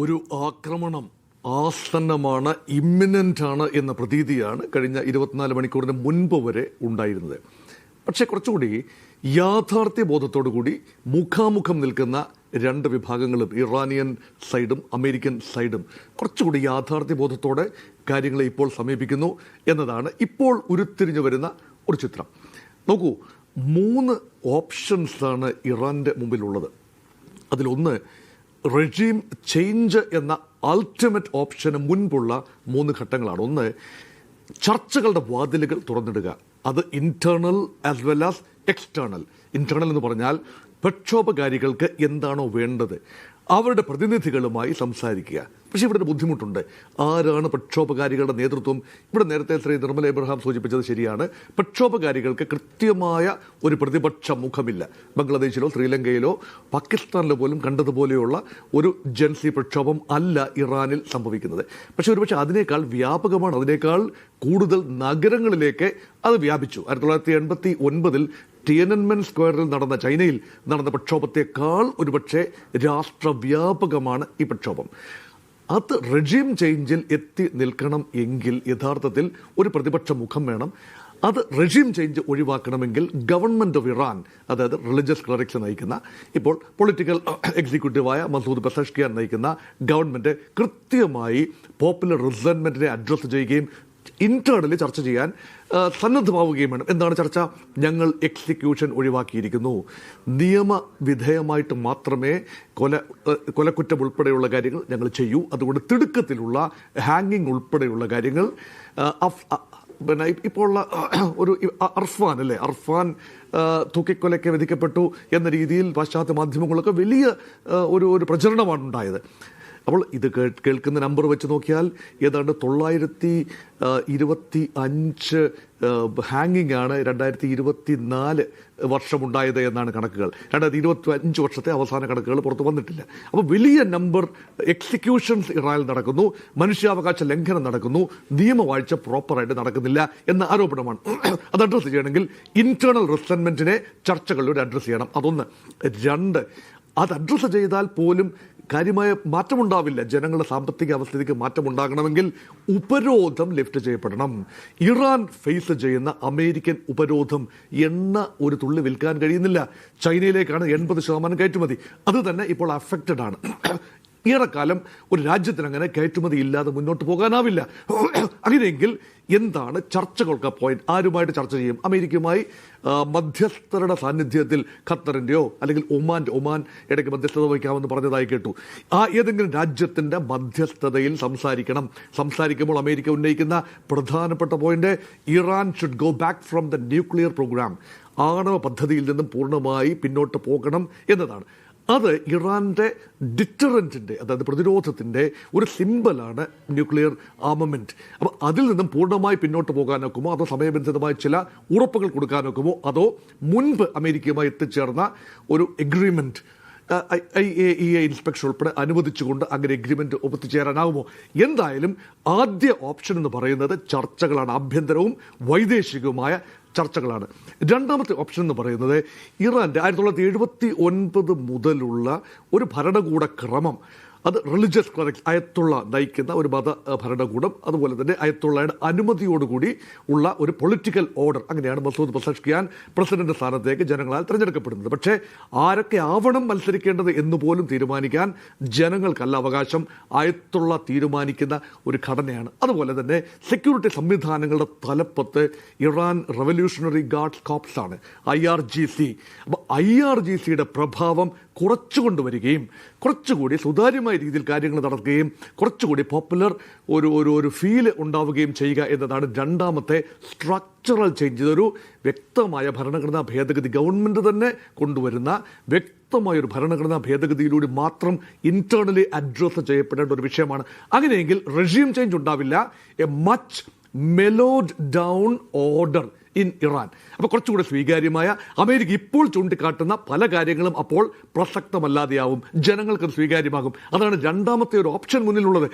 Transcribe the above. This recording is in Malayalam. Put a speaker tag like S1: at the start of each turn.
S1: ഒരു ആക്രമണം ആസന്നമാണ്, ഇമ്മിനൻ്റ് ആണ് എന്ന പ്രതീതിയാണ് കഴിഞ്ഞ 24 മണിക്കൂറിന് മുൻപ് വരെ ഉണ്ടായിരുന്നത്. പക്ഷേ കുറച്ചുകൂടി യാഥാർത്ഥ്യബോധത്തോടു കൂടി മുഖാമുഖം നിൽക്കുന്ന രണ്ട് വിഭാഗങ്ങളും, ഇറാനിയൻ സൈഡും അമേരിക്കൻ സൈഡും, കുറച്ചുകൂടി യാഥാർത്ഥ്യബോധത്തോടെ കാര്യങ്ങളെ ഇപ്പോൾ സമീപിക്കുന്നു എന്നതാണ് ഇപ്പോൾ ഉരുത്തിരിഞ്ഞു വരുന്ന ഒരു ചിത്രം. നോക്കൂ, 3 ഓപ്ഷൻസാണ് ഇറാൻ്റെ മുമ്പിലുള്ളത്. അതിലൊന്ന് റെജീം ചേഞ്ച് എന്ന അൾട്ടിമേറ്റ് ഓപ്ഷന് മുൻപുള്ള 3 ഘട്ടങ്ങളാണ്. ഒന്ന്, ചർച്ചകളുടെ വാതിലുകൾ തുറന്നിടുക. അത് internal as well as external. Internal എന്ന് പറഞ്ഞാൽ പ്രക്ഷോഭകാരികൾക്ക് എന്താണോ വേണ്ടത് അവരുടെ പ്രതിനിധികളുമായി സംസാരിക്കുക. പക്ഷേ ഇവിടെ ഒരു ബുദ്ധിമുട്ടുണ്ട്. ആരാണ് പ്രക്ഷോഭകാരികളുടെ നേതൃത്വം? ഇവിടെ നേരത്തെ ശ്രീ നിർമ്മല എബ്രഹാം സൂചിപ്പിച്ചത് ശരിയാണ്. പ്രക്ഷോഭകാരികൾക്ക് കൃത്യമായ ഒരു പ്രതിപക്ഷ മുഖമില്ല. ബംഗ്ലാദേശിലോ ശ്രീലങ്കയിലോ പാകിസ്ഥാനിലോ പോലും കണ്ടതുപോലെയുള്ള ഒരു ജൻസി പ്രക്ഷോഭം അല്ല ഇറാനിൽ സംഭവിക്കുന്നത്. പക്ഷേ ഒരുപക്ഷെ അതിനേക്കാൾ വ്യാപകമാണ്, അതിനേക്കാൾ കൂടുതൽ നഗരങ്ങളിലേക്ക് അത് വ്യാപിച്ചു. 1989 ടിയനൻമെൻ സ്ക്വയറിൽ നടന്ന, ചൈനയിൽ നടന്ന പ്രക്ഷോഭത്തെക്കാൾ ഒരുപക്ഷെ രാഷ്ട്രവ്യാപകമാണ് ഈ പ്രക്ഷോഭം. അത് റെജീം ചേഞ്ചിൽ എത്തി നിൽക്കണം എങ്കിൽ യഥാർത്ഥത്തിൽ ഒരു പ്രതിപക്ഷ മുഖം വേണം. അത് റെജീം ചേഞ്ച് ഒഴിവാക്കണമെങ്കിൽ ഗവൺമെൻറ് ഓഫ് ഇറാൻ, അതായത് റിലീജിയസ് ക്ലറിക്സ് നയിക്കുന്ന, ഇപ്പോൾ പൊളിറ്റിക്കൽ എക്സിക്യൂട്ടീവായ മസൂദ് പെസഷ്കിയാൻ നയിക്കുന്ന ഗവൺമെൻറ് കൃത്യമായി പോപ്പുലർ റിസെൻറ്റ്മെൻറ്റിനെ അഡ്രസ്സ് ചെയ്യുകയും ഇന്റേണലി ചർച്ച ചെയ്യാൻ സന്നദ്ധമാവുകയും വേണം. എന്താണ് ചർച്ച? ഞങ്ങൾ എക്സിക്യൂഷൻ ഒഴിവാക്കിയിരിക്കുന്നു, നിയമവിധേയമായിട്ട് മാത്രമേ കൊലക്കുറ്റം ഉൾപ്പെടെയുള്ള കാര്യങ്ങൾ ഞങ്ങൾ ചെയ്യൂ. അതുകൊണ്ട് തിടുക്കത്തിലുള്ള ഹാങ്ങിങ് ഉൾപ്പെടെയുള്ള കാര്യങ്ങൾ, പിന്നെ ഇപ്പോൾ ഉള്ള ഒരു അർഫാൻ തൂക്കിക്കൊലയ്ക്ക് വിധിക്കപ്പെട്ടു എന്ന രീതിയിൽ പാശ്ചാത്യ മാധ്യമങ്ങളൊക്കെ വലിയ ഒരു പ്രചരണമാണ് ഉണ്ടായത്. അപ്പോൾ ഇത് കേൾക്കുന്ന നമ്പർ വെച്ച് നോക്കിയാൽ ഏതാണ്ട് 925 ഹാങ്ങിങ് ആണ് 2024 വർഷമുണ്ടായത് എന്നാണ് കണക്കുകൾ. 2025 വർഷത്തെ അവസാന കണക്കുകൾ പുറത്തു വന്നിട്ടില്ല. അപ്പോൾ വലിയ നമ്പർ എക്സിക്യൂഷൻസ് ഇറാനിൽ നടക്കുന്നു, മനുഷ്യാവകാശ ലംഘനം നടക്കുന്നു, നിയമവാഴ്ച പ്രോപ്പറായിട്ട് നടക്കുന്നില്ല എന്ന ആരോപണമാണ്. അത് അഡ്രസ്സ് ചെയ്യണമെങ്കിൽ ഇന്റേണൽ റിസെൻറ്റ്മെൻറ്റിനെ ചർച്ചകളിലൂടെ അഡ്രസ്സ് ചെയ്യണം. അതൊന്ന്. 2, അത് അഡ്രസ്സ് ചെയ്താൽ പോലും കാര്യമായ മാറ്റമുണ്ടാവില്ല. ജനങ്ങളുടെ സാമ്പത്തിക അവസ്ഥയ്ക്ക് മാറ്റമുണ്ടാകണമെങ്കിൽ ഉപരോധം ലിഫ്റ്റ് ചെയ്യപ്പെടണം. ഇറാൻ ഫേസ് ചെയ്യുന്ന അമേരിക്കൻ ഉപരോധം, എണ്ണ ഒരു തുള്ളി വിൽക്കാൻ കഴിയുന്നില്ല. ചൈനയിലേക്കാണ് 80% കയറ്റുമതി. അത് തന്നെ ഇപ്പോൾ അഫക്റ്റഡ് ആണ്. ഏറെക്കാലം ഒരു രാജ്യത്തിന് അങ്ങനെ കയറ്റുമതി ഇല്ലാതെ മുന്നോട്ട് പോകാനാവില്ല. അങ്ങനെയെങ്കിൽ എന്താണ് ചർച്ചകൾക്ക് പോയിന്റ്? ആരുമായിട്ട് ചർച്ച ചെയ്യും? അമേരിക്കയുമായി മധ്യസ്ഥരുടെ സാന്നിധ്യത്തിൽ, ഖത്തറിൻ്റെയോ അല്ലെങ്കിൽ ഒമാൻ ഇടയ്ക്ക് മധ്യസ്ഥത വഹിക്കാമെന്ന് പറഞ്ഞതായി കേട്ടു. ഏതെങ്കിലും രാജ്യത്തിൻ്റെ മധ്യസ്ഥതയിൽ സംസാരിക്കുമ്പോൾ അമേരിക്ക ഉന്നയിക്കുന്ന പ്രധാനപ്പെട്ട point, Iran should go back from the nuclear programme. ആണവ പദ്ധതിയിൽ നിന്നും പൂർണ്ണമായി പിന്നോട്ട് പോകണം എന്നതാണ്. അത് ഇറാൻ്റെ ഡിറ്ററൻറ്റിൻ്റെ, അതായത് പ്രതിരോധത്തിൻ്റെ ഒരു സിമ്പലാണ് ന്യൂക്ലിയർ ആർമമെൻറ്റ്. അപ്പോൾ അതിൽ നിന്നും പൂർണ്ണമായി പിന്നോട്ട് പോകാനൊക്കുമോ, അതോ സമയബന്ധിതമായ ചില ഉറപ്പുകൾ കൊടുക്കാനൊക്കുമോ, അതോ മുൻപ് അമേരിക്കയുമായി എത്തിച്ചേർന്ന ഒരു എഗ്രിമെൻറ്റ്, IAEA ഇൻസ്പെക്ഷൻ ഉൾപ്പെടെ അനുവദിച്ചുകൊണ്ട് അങ്ങനെ എഗ്രിമെൻറ്റ് ഒത്തുചേരാനാകുമോ? എന്തായാലും ആദ്യ ഓപ്ഷൻ എന്ന് പറയുന്നത് ചർച്ചകളാണ്, ആഭ്യന്തരവും വൈദേശികവുമായ ചർച്ചകളാണ്. രണ്ടാമത്തെ ഓപ്ഷൻ എന്ന് പറയുന്നത് ഇറാൻ്റെ 1979 മുതലുള്ള ഒരു ഭരണകൂട ക്രമം, അത് റിലീജിയസ് ക്ലറിക്സ്, അയത്തുള്ള നയിക്കുന്ന ഒരു മത ഭരണകൂടം, അതുപോലെ തന്നെ അയത്തുള്ളയുടെ അനുമതിയോടുകൂടി ഉള്ള ഒരു പൊളിറ്റിക്കൽ ഓർഡർ. അങ്ങനെയാണ് മസൂദ് പെസഷ്കിയാൻ പ്രസിഡന്റ് സ്ഥാനത്തേക്ക് ജനങ്ങളാൽ തിരഞ്ഞെടുക്കപ്പെടുന്നത്. പക്ഷേ ആരൊക്കെ ആവണം മത്സരിക്കേണ്ടത് എന്ന് പോലും തീരുമാനിക്കാൻ ജനങ്ങൾക്കല്ല അവകാശം, അയത്തുള്ള തീരുമാനിക്കുന്ന ഒരു ഘടനയാണ്. അതുപോലെ തന്നെ സെക്യൂരിറ്റി സംവിധാനങ്ങളുടെ തലപ്പത്ത് ഇറാൻ റവല്യൂഷണറി ഗാർഡ്സ് കോപ്സ് ആണ്, IRGC. അപ്പോൾ IRGCയുടെ പ്രഭാവം കുറച്ചുകൊണ്ടുവരികയും കുറച്ചുകൂടി സുതാര്യമായ രീതിയിൽ കാര്യങ്ങൾ നടക്കുകയും കുറച്ചുകൂടി പോപ്പുലർ ഒരു ഫീൽ ഉണ്ടാവുകയും ചെയ്യുക എന്നതാണ് രണ്ടാമത്തെ സ്ട്രക്ചറൽ ചേഞ്ച്. ഇതൊരു വ്യക്തമായ ഭരണഘടനാ ഭേദഗതി, ഗവൺമെൻറ് തന്നെ കൊണ്ടുവരുന്ന വ്യക്തമായൊരു ഭരണഘടനാ ഭേദഗതിയിലൂടെ മാത്രം ഇന്റേണലി അഡ്രസ്സ് ചെയ്യപ്പെടേണ്ട ഒരു വിഷയമാണ്. അങ്ങനെയെങ്കിൽ റെജീം ചേഞ്ച് ഉണ്ടാവില്ല, a much mellowed down order in Iran. അപ്പോൾ കുറച്ചുകൂടെ സ്വീകാര്യമായ, അമേരിക്ക ഇപ്പോൾ ചൂണ്ടിക്കാട്ടുന്ന പല കാര്യങ്ങളും അപ്പോൾ പ്രസക്തമല്ലാതെയാവും, ജനങ്ങൾക്കത് സ്വീകാര്യമാകും. അതാണ് രണ്ടാമത്തെ ഒരു ഓപ്ഷൻ മുന്നിലുള്ളത്.